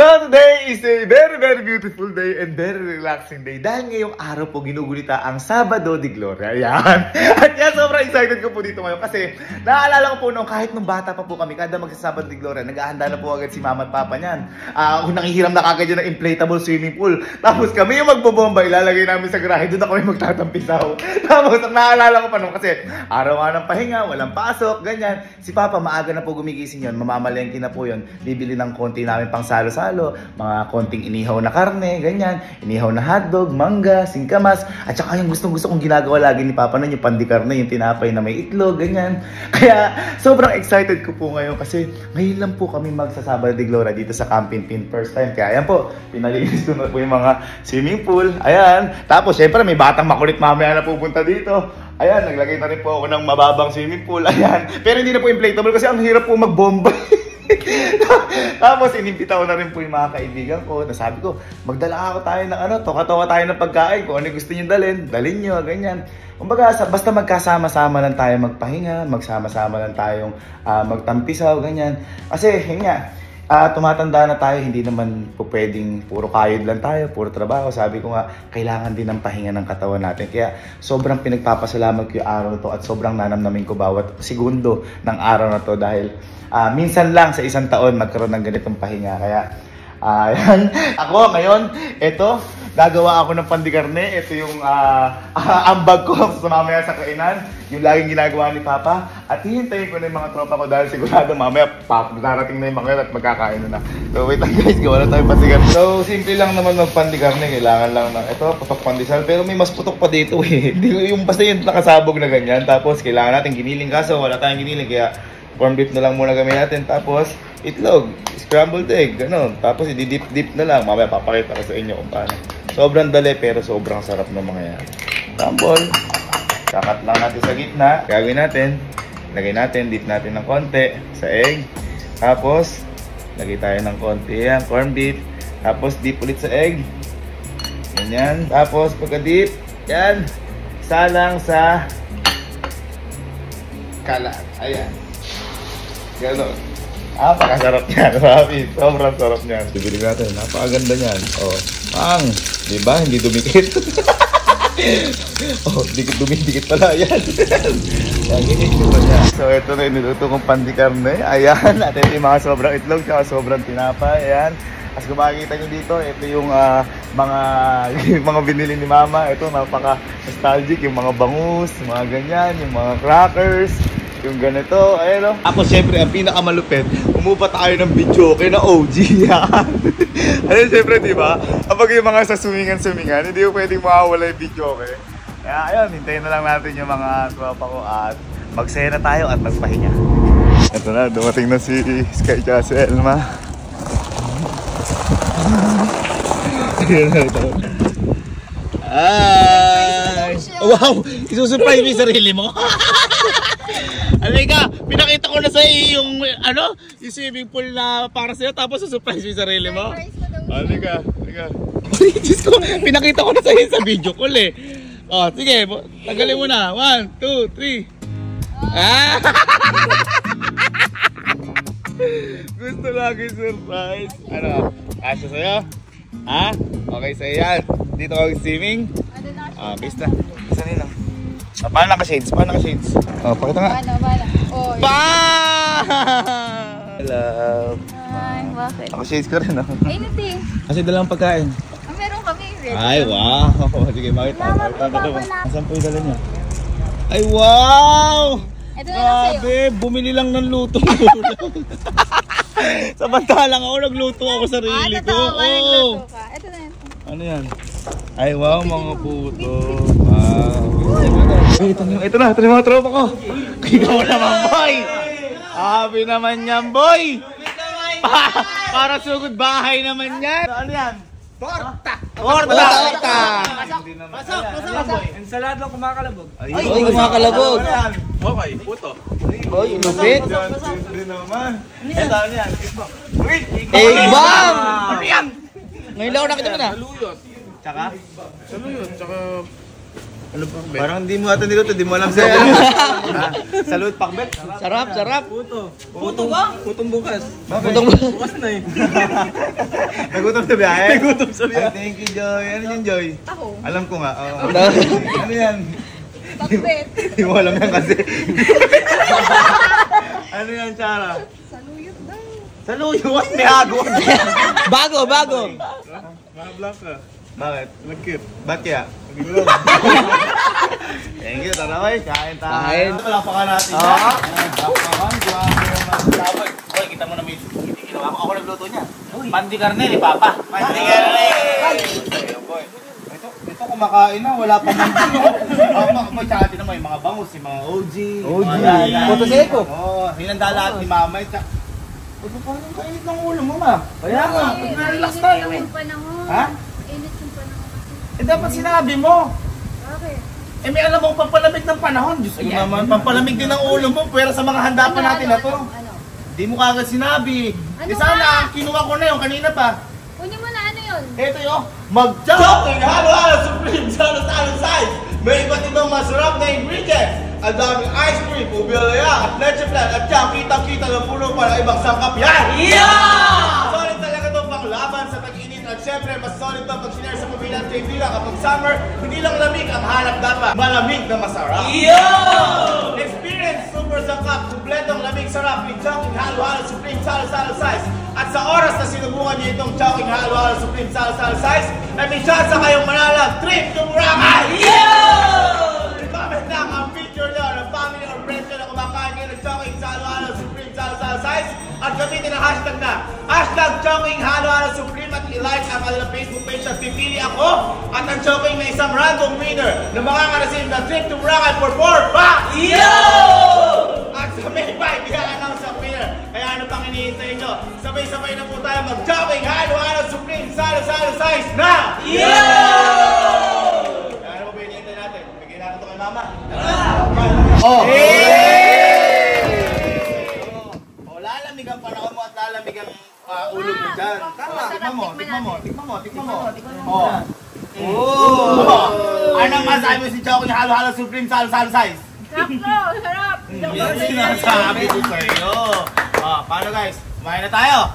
So today is a very beautiful day and very relaxing day. Dahil ngayong araw po ginugulita ang Sabado de Gloria. Ayan. At yan, sobrang excited ko po dito ngayon kasi naalala ko po noong kahit nung bata pa po kami, kada magsasabado de Gloria, naghahanda na po agad si mama at papa niyan. Nangihiram na kagad dyan ng inflatable swimming pool. Tapos kami yung magbobomba, ilalagay namin sa garahe, doon na kami magtatampisaw. Tapos naalala ko pa noon kasi araw nga ng pahinga, walang pasok, ganyan. Si papa maaga na po gumigising yun, mamamalengke na po yun. Bibili ng konti namin pang salo-salo, mga konting inihaw na karne, ganyan, inihaw na hotdog, mangga, singkamas, at saka yung gustong-gusto kong ginagawa lagi ni Papa nun, yung pandikarne, yung tinapay na may itlog, ganyan. Kaya sobrang excited ko po ngayon kasi ngayon lang po kami magsasabado de Gloria dito sa Camping Pin, first time. Kaya ayan po, pinalinis ko na po yung mga swimming pool, ayan. Tapos syempre may batang makulit mamaya na pupunta dito. Ayan, naglagay na rin po ako ng mababang swimming pool, ayan. Pero hindi na po inflatable kasi ang hirap po magbomba. Tapos inimbita ko na rin po yung mga kaibigan ko. Nasabi ko, magdala ako tayo ng toka-toka tayo ng pagkain. Kung ano gusto nyo dalhin nyo, ganyan. Kumbaga, basta magkasama-sama lang tayo magpahinga, magsama-sama lang tayong magtampisaw, ganyan. Kasi, yun nga, tumatanda na tayo, hindi naman po pwedeng puro kayod lang tayo, puro trabaho. Sabi ko nga, kailangan din ng pahinga ng katawan natin. Kaya sobrang pinagpapasalamat ko yung araw na to at sobrang nanamnamin ko bawat segundo ng araw na to dahil minsan lang sa isang taon magkaroon ng ganitong pahinga. Kaya yan. Ako ngayon, ito, gagawa ako ng pandikarne. Ito yung ambag ko sa mamaya sa kainan. Yung laging ginagawa ni Papa. At hihintayin ko na yung mga tropa ko dahil sigurado mamaya darating na yung mga yun at magkakain na. So wait lang guys, gawa na tayo pandikarne. So simple lang naman magpandikarne. Kailangan lang ng ito, putok pandesal. Pero may mas putok pa dito eh. Yung basta yung nakasabog na ganyan. Tapos kailangan natin giniling, kaso wala tayong giniling. Kaya corn beef na lang muna gawin natin. Tapos itlog, scrambled egg, gano'n. Tapos i-dip na lang. Mamaya papakita ko sa inyo kung paano. Sobrang dali pero sobrang sarap ng mga yan. Scramble. Kakat lang natin sa gitna. Gagawin natin. Lagay natin, dip natin ng konti sa egg. Tapos, lagay tayo ng konti yan, corn beef. Tapos, dip ulit sa egg. Ganyan. Tapos, pagka-dip, yan. Salang sa kalat. Ayan. Gano'n. Napakasarap niyan, Rafi. Sobrang sarap niyan. Bibili natin. Napakaganda niyan. Oh, pang. Diba? Hindi dumikit. Oh, dikit pala. Yan. Yan, ginigit pa niya. So, ito na niluto kong pandikarne. Ayan. At ito yung mga sobrang itlog at sobrang tinapay. Ayan. As kung makikita nyo dito, ito yung mga binili ni Mama. Ito, napaka-nostalgic. Yung mga bangus, mga ganyan, yung mga crackers. Yung ganito, ayun o. Ako syempre, ang pinakamalupit, umupa tayo ng video okay na OG yan. Ayun syempre, di ba? Kapag yung mga sa sumingan, hindi ko pwedeng mawawala yung video okay. Kaya ayun, hintayin na lang natin yung mga tropa ko at magsaya na tayo at magpahinga. Ito na, dumating na si Sky at si Elma. Ayun na ito. Ay! Wow! Isusurprise mo yung sarili mo? Halika, pinakita ko na sa iyo yung yung swimming pool na para sa'yo, tapos susurprise mo yung sarili mo. Halika. Diyos ko, pinakita ko na sa iyo sa video call eh. Oh, sige, tagalin mo na. 1, 2, 3. Gusto lagi surprise. Kasya sa'yo? Ha? Okay sa'yo yan. Dito ako swimming. Base na. Isa nila. Paano naka-shades? Oh, pakita nga. Oh, hello. Ay, bakit? Naka-shades ka rin, no? Ay, hindi. Kasi dalang pagkain. Meron kami. Ay, wow. Sige, makita. Asan po yung dala niya? Ay, wow! Ito na lang sa'yo. Grabe, bumili lang ng luto. Samantalang ako, nagluto ako sa sarili ko. Nagluto ka. Ito na yan. Ano yan? Ay, wow, mga puto. Wow. Ito na yung mga tropa ko. Ikaw naman, boy. Happy naman yan, boy. Para sugod bahay naman yan. Ano yan? Torta. Pasok. Ensalada kumakalabog. Ay, kumakalabog. Okay, puto. Oy, lupit. Hindi naman. Ito, ano yan? Bam! Ano yan? Ngayon lang ako nakita mo na. Saluyot. Tsaka? Saluyot, tsaka Ano pakbet? Parang hindi mo ata niluto, hindi mo alam sa'yo. Salud, pakbet. Sarap, sarap. Puto. Puto ba? Putong bukas. Putong Bukas na eh. Nagutom sa biyahe? Nagutom sa biyahe. Ay, thank you, Joy. Ano yun, Joy? Ako. Alam ko nga. Oo. Ano? Ano yan? Pakbet. Hindi mo alam yan kasi. Ano yan, Chara? Saluyot daw. Saluyot, may hagod. Bago. Mahablang ka. Bakit? Lagkit. Ba't kaya? Thank you, tara boy. Kain tayo. Kain. Palapakan natin. Oo. Palapakan. Grabe naman. Boy, kita mo na may hindi ginawa ko. Ako nagluto niya. Pandi karne ni Papa. Pandi karne. Boy. Ito kumakain na. Wala pa man din. Boy, tsaka din naman yung mga bangus, yung mga OG. Puto seco. Oo. Hinanda lahat ni Mama. Ito pa rin kainit ng ulo mo, Ma. Kaya nga. Relax tayo eh. Ha? Init yung panahon kasi. Dapat sinabi mo. Bakit? May alam mo, pampalamig ng panahon. Diyos ko naman, pampalamig din ng ulo mo. Pero sa mga handa pa natin na to. Ano? Hindi mo kagad sinabi. Ano Sana, kinuha ko na yung kanina pa. Kunin mo na ano yun? Ito yung mag-chopping halo-halo supreme salo-salo size. May iba't ibang masarap na ingredients. Ang daming ice cream, ubilaya, at leche flan. At yan, kitang-kita na puno para ibang sangkap yan. Yeah! Solid talaga ito pang laban sa tag-init. At syempre, mas solid ito pag sinare sa pamilya at kaibigan. Kapag summer, hindi lang lamig ang hanap dapat. Malamig na masarap. Yeah! Experience super sangkap, kumpletong lamig sarap with Chowking Halo-Halo Supreme Salo-Salo Size. At sa oras na sinubukan niyo itong Chowking Halo-Halo Supreme Salo-Salo Size, ay may chance kayong manalang trip to Boracay! Comment lang ang picture nyo ng family or friends nyo na kumakain kayo ng Chowking Halo-Halo Supreme Salo-Salo Size at gamitin ang hashtag na Chowking Halo-Halo Supreme at i-like ang kanilang Facebook page at pipili ako at ang Chowking na isang random winner na makaka-receive ng trip to Boracay for 4 bucks! At sa May 5, i-announce ang winner. Kaya ano pang hinihintay nyo? Sabay-sabay na po tayo mag-Chowking Halo-Halo Supreme Salo-Salo Size na! Ano ba hinihintay natin? Bigyan natin ito kay Mama. Oh! Lalamig ang panahon mo at lalamig ang ulo mo dyan. Tama, tikman mo. Anong masabi mo si Chowking Halo-Halo Supreme Salo-Salo Size? Sarap! Yan sinasabi ko sa'yo. Paano guys? Kumain na tayo?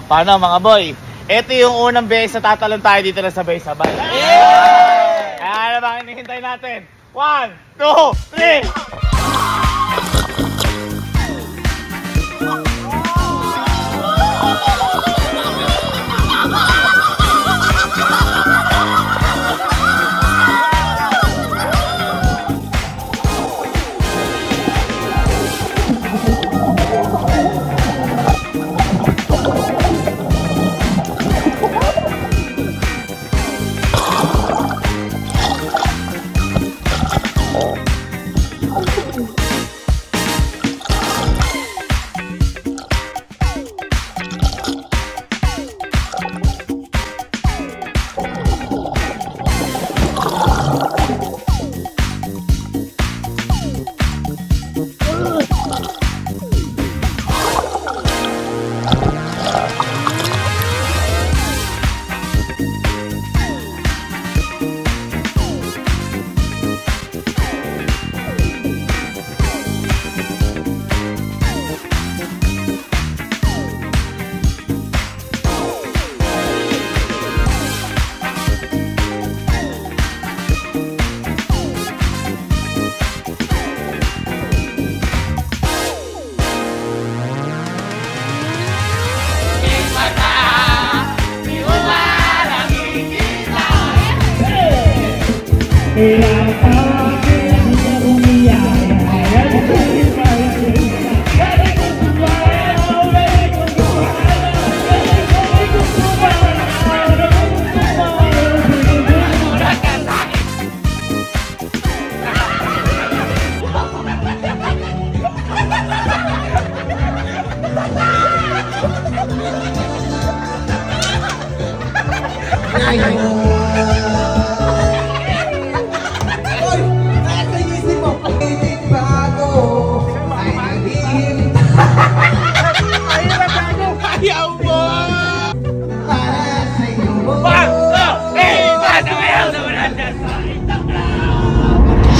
Paano mga boy? Ito yung unang beses na tatalon tayo dito na sabay-sabay. Kaya ano bang hinihintay natin? 1, 2, 3!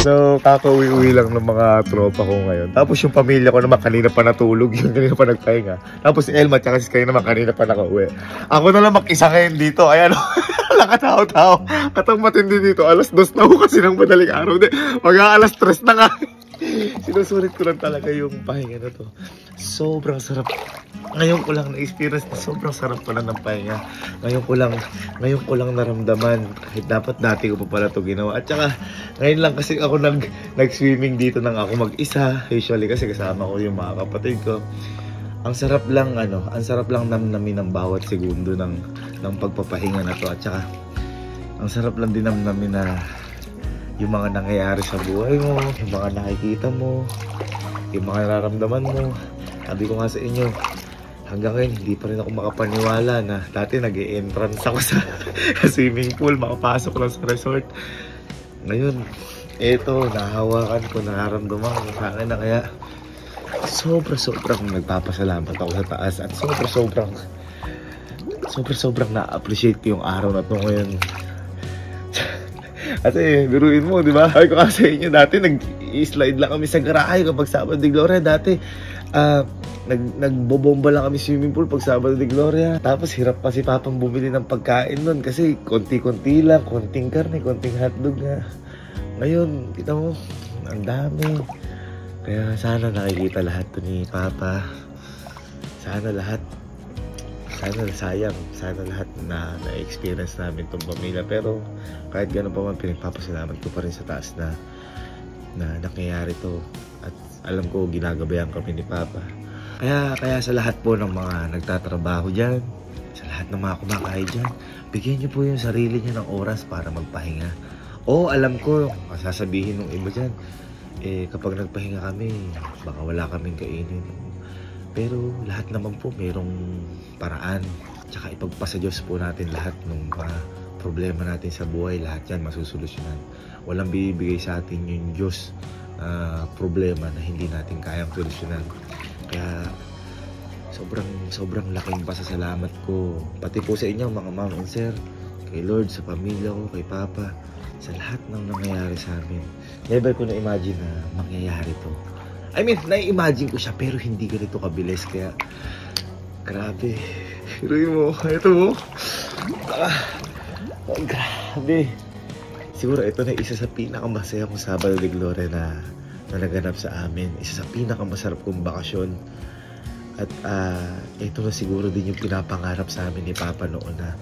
So, kakauwi-uwi lang ng mga tropa ko ngayon. Tapos yung pamilya ko naman kanina pa natulog, yung kanina pa nagpahinga. Tapos si Elma tsaka si Sky naman kanina pa nakauwi. Ako na lang mag-isa ngayon dito. Ayan o, nakatao-tao. Katang matindi dito, alas 2 na ako kasi ng madaling araw. Mag-aalas 3 na nga. Sinusulit ko lang talaga yung pahinga na to. Sobrang sarap. Ngayon ko lang na-experience na sobrang sarap pala ng pahinga. Ngayon ko lang naramdaman. Kahit dapat dati ko pa pala to ginawa. At saka, ngayon lang kasi ako nag-swimming dito nang ako mag-isa. Usually kasi kasama ko yung mga kapatid ko. Ang sarap lang namnamin ng bawat segundo ng pagpapahinga na to. At saka, ang sarap lang din namnamin na yung mga nangyayari sa buhay mo, yung mga nakikita mo, yung mga nararamdaman mo. Sabi ko nga sa inyo, hanggang ngayon hindi pa rin ako makapaniwala na dati nag-e-entrance ako sa swimming pool, makapasok lang sa resort. Ngayon, eto, nahawakan ko, nararamdaman ko sa akin na kaya sobrang nagpapasalamat ako sa taas at sobrang na-appreciate ko yung araw na to ngayon. Kasi, biruin mo, di ba? Ay ko kasi inyo, dati nag-slide lang kami sa garahe kapag Sabado de Gloria. Dati, nagbobomba lang kami swimming pool pag Sabado de Gloria. Tapos, hirap pa si Papang bumili ng pagkain nun kasi konti-konti lang, konting karne, konting hotdog na. Ngayon, kita mo, ang dami. Kaya sana nakikita lahat to ni Papa. Sana lahat lahat na na-experience namin itong pamilya. Pero kahit gano'n pa man, pinagpapasalamat ko pa rin sa taas na nangyayari to. At alam ko, ginagabayan kami ni Papa. Kaya sa lahat po ng mga nagtatrabaho dyan, sa lahat ng mga kumakain dyan, bigyan niyo po yung sarili niyo ng oras para magpahinga. O alam ko, sasabihin ng iba dyan, kapag nagpahinga kami, baka wala kaming kainin. Pero lahat naman po mayroong paraan. Tsaka ipagpasa Diyos po natin lahat ng mga problema natin sa buhay. Lahat yan masusolusyonan. Walang bibigay sa atin yung Diyos problema na hindi natin kayang solusyonan. Kaya sobrang laking pasasalamat ko. Pati po sa inyo mga ma'am and sir, kay Lord, sa pamilya ko, kay Papa, sa lahat ng nangyayari sa amin. Never ko na-imagine na mangyayari to. I mean, na-imagine ko siya pero hindi ganito kabilis. Kaya, grabe. Hiruin mo, ito mo. Grabe. Siguro ito na isa sa pinakamasaya kong Sabado de Gloria na naganap sa amin. Isa sa pinakamasarap kong bakasyon. At ito na siguro din yung pinapangarap sa amin ni Papa noon na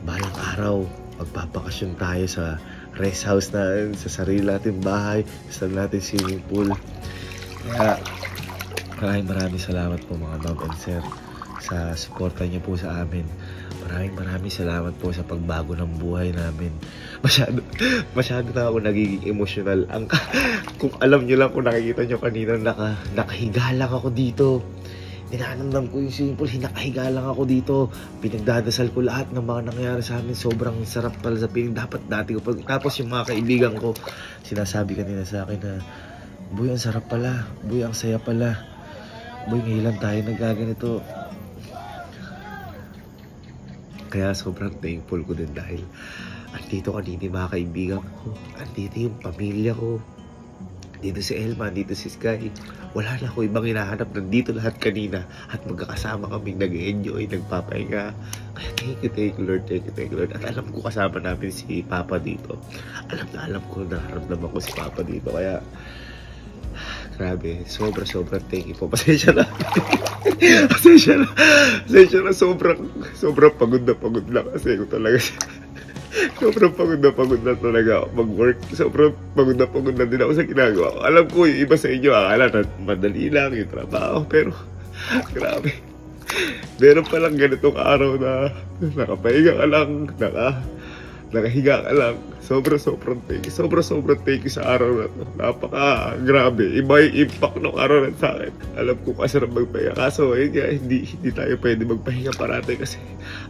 balang araw, magpapakasyon tayo sa rest house na sa sarili natin bahay, sa natin swimming pool. Kaya maraming salamat po mga ma'am and sir sa suporta niyo po sa amin. Maraming salamat po sa pagbago ng buhay namin. Masyado na ako nagiging emotional. Kung alam niyo lang, kung nakikita niyo kanina, nakahiga lang ako dito. Ninanamdam ko yung swimming pool, nakahiga lang ako dito. Pinagdadasal ko lahat ng mga nangyayari sa amin. Sobrang sarap pala sa piling. Dapat dati ko. Tapos yung mga kaibigan ko, sinasabi kanina sa akin na, Boy, ang sarap pala. Boy, ang saya pala. Boy, ngayon lang tayo nagaganito. Kaya sobrang thankful ko din dahil andito kanina yung mga kaibigan ko. Andito yung pamilya ko. Dito si Elma, dito si Sky. Wala na ako ibang hinahanap. Nandito lahat kanina. At magkakasama kaming nag-enjoy, nagpapahinga. Kaya thank you Lord, thank you Lord. At alam ko kasama namin si Papa dito. Alam ko, nararamdaman ko si Papa dito. Kaya grabe, sobrang thank you po. Pasensya na. Pasensya na. Sobrang pagod na kasi ko talaga. Sobrang pagod na talaga ako mag-work. Sobrang pagod na din ako sa ginagawa ko. Alam ko, yung iba sa inyo, akala na madali lang yung trabaho. Pero, grabe. Meron palang ganitong araw na nakapahinga ka lang, nakahiga ka lang. Sobrang thank you. Sobrang thank you sa araw na to. Napaka grabe. Iba yung impact ng araw na sa akin. Alam ko kasarap magpahinga. Kaso hindi tayo pwede magpahinga parate kasi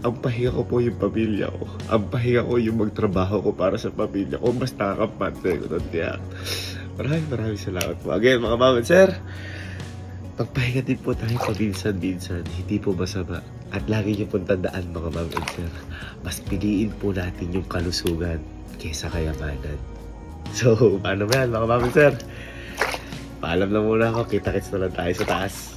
ang pahinga ko po yung pamilya ko. Ang pahinga ko yung magtrabaho ko para sa pamilya ko. Mas nakakapante ko doon. Kaya maraming salamat po. Again mga ma'am and sir, Magpahinga din po tayo paminsan-minsan, hindi po masama. At lagi niyo pong tandaan mga ma'am and sir, mas piliin po natin yung kalusugan kaysa kayamanan. So, paano ba yan mga ma'am and sir? Paalam na muna ako, kita-kits na lang tayo sa taas.